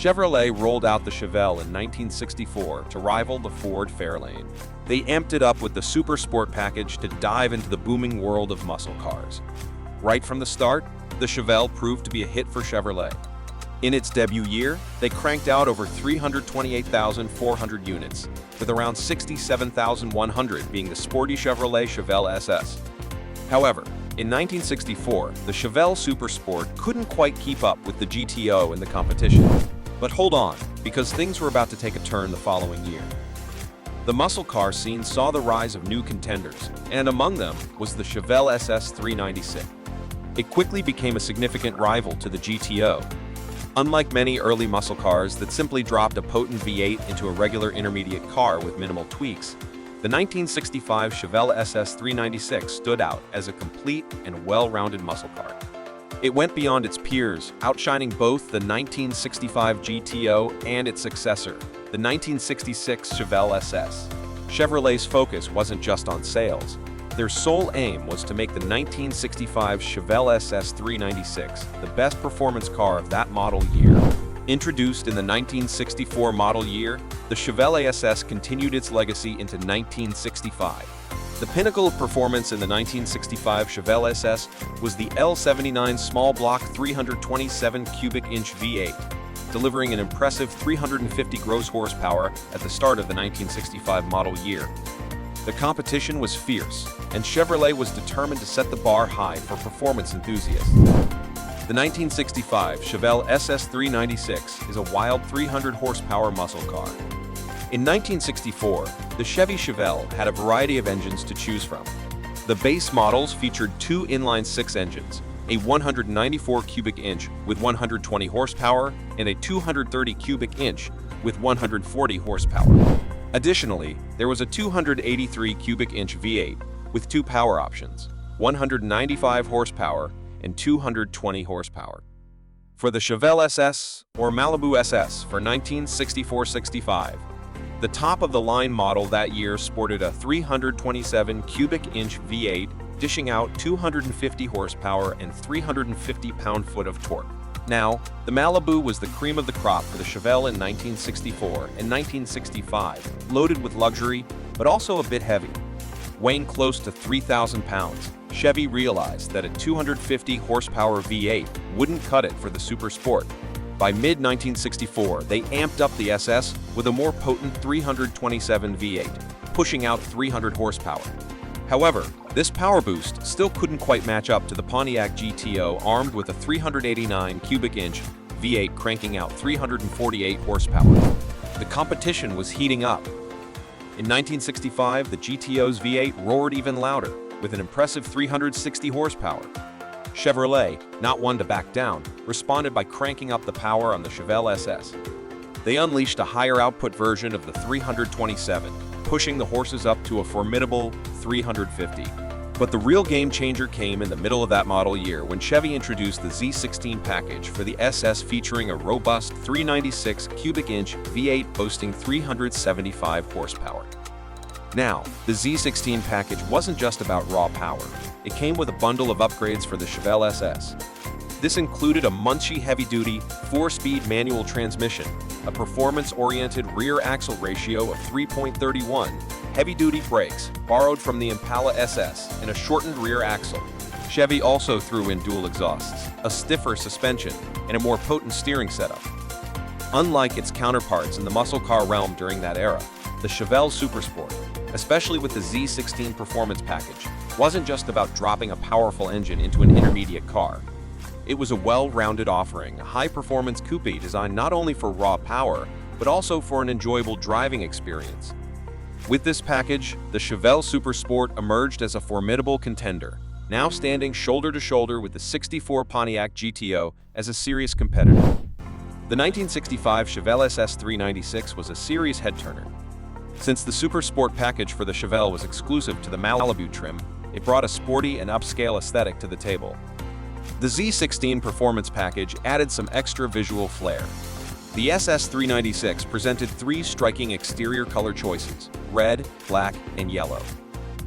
Chevrolet rolled out the Chevelle in 1964 to rival the Ford Fairlane. They amped it up with the Super Sport package to dive into the booming world of muscle cars. Right from the start, the Chevelle proved to be a hit for Chevrolet. In its debut year, they cranked out over 328,400 units, with around 67,100 being the sporty Chevrolet Chevelle SS. However, in 1964, the Chevelle Super Sport couldn't quite keep up with the GTO in the competition. But hold on, because things were about to take a turn the following year. The muscle car scene saw the rise of new contenders, and among them was the Chevelle SS 396. It quickly became a significant rival to the GTO. Unlike many early muscle cars that simply dropped a potent V8 into a regular intermediate car with minimal tweaks, the 1965 Chevelle SS 396 stood out as a complete and well-rounded muscle car. It went beyond its peers, outshining both the 1965 GTO and its successor, the 1966 Chevelle SS. Chevrolet's focus wasn't just on sales. Their sole aim was to make the 1965 Chevelle SS 396 the best performance car of that model year. Introduced in the 1964 model year, the Chevelle SS continued its legacy into 1965. The pinnacle of performance in the 1965 Chevelle SS was the L79 small block 327 cubic inch V8, delivering an impressive 350 gross horsepower at the start of the 1965 model year. The competition was fierce, and Chevrolet was determined to set the bar high for performance enthusiasts. The 1965 Chevelle SS 396 is a wild 300 horsepower muscle car. In 1964, the Chevy Chevelle had a variety of engines to choose from. The base models featured two inline-six engines, a 194 cubic inch with 120 horsepower and a 230 cubic inch with 140 horsepower. Additionally, there was a 283 cubic inch V8 with two power options, 195 horsepower and 220 horsepower. For the Chevelle SS, or Malibu SS for 1964-65, the top-of-the-line model that year sported a 327 cubic inch V8, dishing out 250 horsepower and 350 pound-foot of torque. Now, the Malibu was the cream of the crop for the Chevelle in 1964 and 1965, loaded with luxury, but also a bit heavy. Weighing close to 3,000 pounds, Chevy realized that a 250 horsepower V8 wouldn't cut it for the Super Sport. By mid-1964, they amped up the SS with a more potent 327 V8, pushing out 300 horsepower. However, this power boost still couldn't quite match up to the Pontiac GTO armed with a 389 cubic inch V8 cranking out 348 horsepower. The competition was heating up. In 1965, the GTO's V8 roared even louder, with an impressive 360 horsepower. Chevrolet, not one to back down, responded by cranking up the power on the Chevelle SS. They unleashed a higher output version of the 327, pushing the horses up to a formidable 350. But the real game changer came in the middle of that model year when Chevy introduced the Z16 package for the SS, featuring a robust 396 cubic inch V8 boasting 375 horsepower. Now, the Z16 package wasn't just about raw power. It came with a bundle of upgrades for the Chevelle SS. This included a munchy heavy-duty, 4-speed manual transmission, a performance-oriented rear axle ratio of 3.31, heavy-duty brakes, borrowed from the Impala SS, and a shortened rear axle. Chevy also threw in dual exhausts, a stiffer suspension, and a more potent steering setup. Unlike its counterparts in the muscle car realm during that era, the Chevelle Super Sport, especially with the Z16 performance package, wasn't just about dropping a powerful engine into an intermediate car. It was a well-rounded offering, a high-performance coupe designed not only for raw power, but also for an enjoyable driving experience. With this package, the Chevelle Super Sport emerged as a formidable contender, now standing shoulder to shoulder with the '64 Pontiac GTO as a serious competitor. The 1965 Chevelle SS 396 was a serious head-turner. Since the Super Sport package for the Chevelle was exclusive to the Malibu trim, it brought a sporty and upscale aesthetic to the table. The Z16 performance package added some extra visual flair. The SS 396 presented three striking exterior color choices: red, black, and yellow.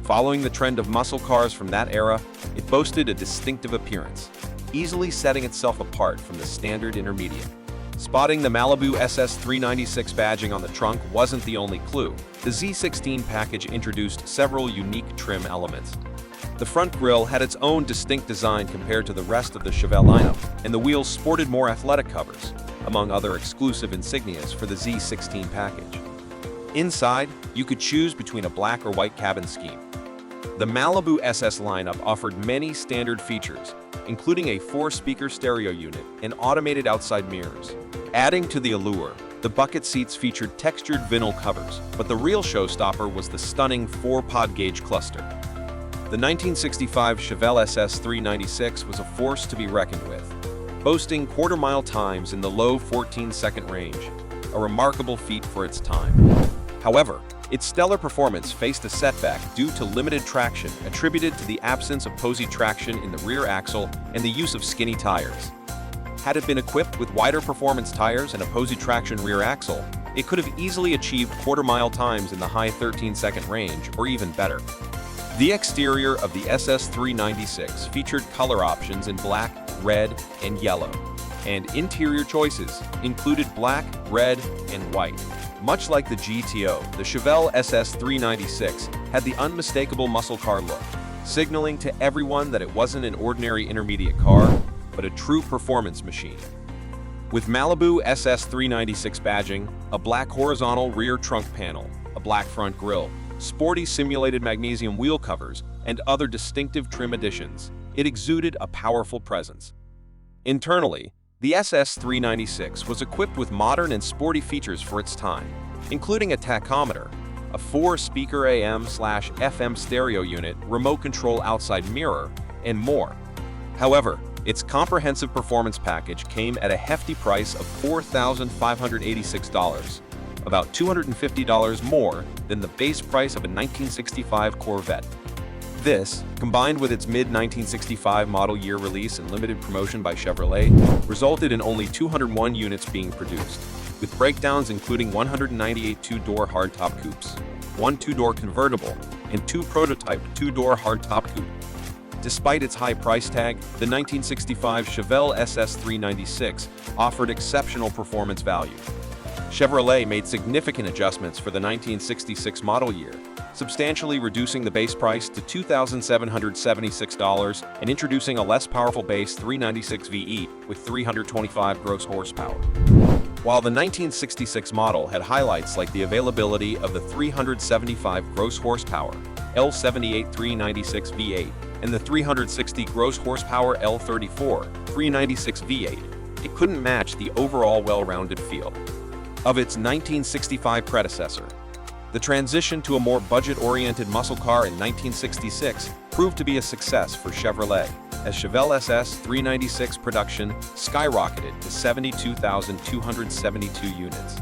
Following the trend of muscle cars from that era, it boasted a distinctive appearance, easily setting itself apart from the standard intermediate. Spotting the Malibu SS 396 badging on the trunk wasn't the only clue. The Z16 package introduced several unique trim elements. The front grille had its own distinct design compared to the rest of the Chevelle lineup, and the wheels sported more athletic covers, among other exclusive insignias for the Z16 package. Inside, you could choose between a black or white cabin scheme. The Malibu SS lineup offered many standard features, including a 4-speaker stereo unit and automated outside mirrors. Adding to the allure, the bucket seats featured textured vinyl covers, but the real showstopper was the stunning 4-pod gauge cluster. The 1965 Chevelle SS 396 was a force to be reckoned with, boasting quarter-mile times in the low 14-second range, a remarkable feat for its time. However, its stellar performance faced a setback due to limited traction attributed to the absence of posy traction in the rear axle and the use of skinny tires. Had it been equipped with wider performance tires and a posy traction rear axle, it could have easily achieved quarter-mile times in the high 13-second range, or even better. The exterior of the SS 396 featured color options in black, red, and yellow, and interior choices included black, red, and white. Much like the GTO, the Chevelle SS 396 had the unmistakable muscle car look, signaling to everyone that it wasn't an ordinary intermediate car, but a true performance machine. With Malibu SS 396 badging, a black horizontal rear trunk panel, a black front grille, sporty simulated magnesium wheel covers, and other distinctive trim additions, it exuded a powerful presence. Internally, the SS 396 was equipped with modern and sporty features for its time, including a tachometer, a 4-speaker AM/FM stereo unit, remote control outside mirror, and more. However, its comprehensive performance package came at a hefty price of $4,586, about $250 more than the base price of a 1965 Corvette. This, combined with its mid-1965 model year release and limited promotion by Chevrolet, resulted in only 201 units being produced, with breakdowns including 198 2-door hardtop coupes, 1 2-door convertible, and 2 prototype 2-door hardtop coupe. Despite its high price tag, the 1965 Chevelle SS 396 offered exceptional performance value. Chevrolet made significant adjustments for the 1966 model year, substantially reducing the base price to $2,776 and introducing a less powerful base 396 V8 with 325 gross horsepower. While the 1966 model had highlights like the availability of the 375 gross horsepower L78 396 V8 and the 360 gross horsepower L34 396 V8, it couldn't match the overall well-rounded feel of its 1965 predecessor. The transition to a more budget-oriented muscle car in 1966 proved to be a success for Chevrolet, as Chevelle SS 396 production skyrocketed to 72,272 units.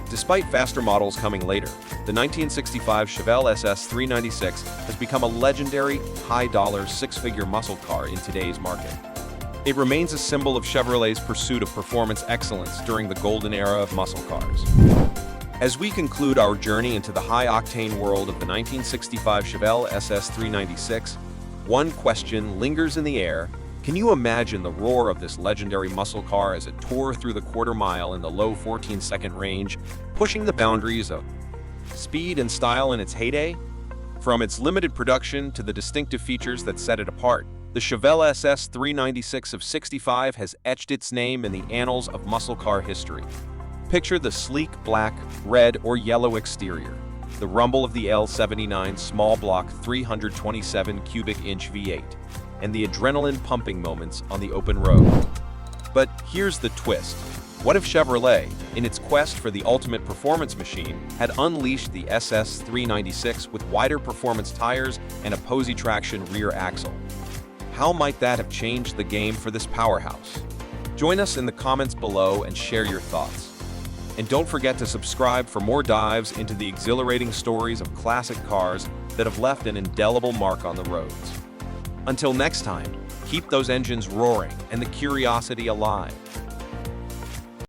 Despite faster models coming later, the 1965 Chevelle SS 396 has become a legendary, high-dollar, 6-figure muscle car in today's market. It remains a symbol of Chevrolet's pursuit of performance excellence during the golden era of muscle cars. As we conclude our journey into the high-octane world of the 1965 Chevelle SS 396, one question lingers in the air. Can you imagine the roar of this legendary muscle car as it tore through the quarter mile in the low 14-second range, pushing the boundaries of speed and style in its heyday? From its limited production to the distinctive features that set it apart, the Chevelle SS 396 of '65 has etched its name in the annals of muscle car history. Picture the sleek black, red, or yellow exterior, the rumble of the L79 small block 327 cubic inch V8, and the adrenaline-pumping moments on the open road. But here's the twist. What if Chevrolet, in its quest for the ultimate performance machine, had unleashed the SS 396 with wider performance tires and a posy traction rear axle? How might that have changed the game for this powerhouse? Join us in the comments below and share your thoughts. And don't forget to subscribe for more dives into the exhilarating stories of classic cars that have left an indelible mark on the roads. Until next time, keep those engines roaring and the curiosity alive.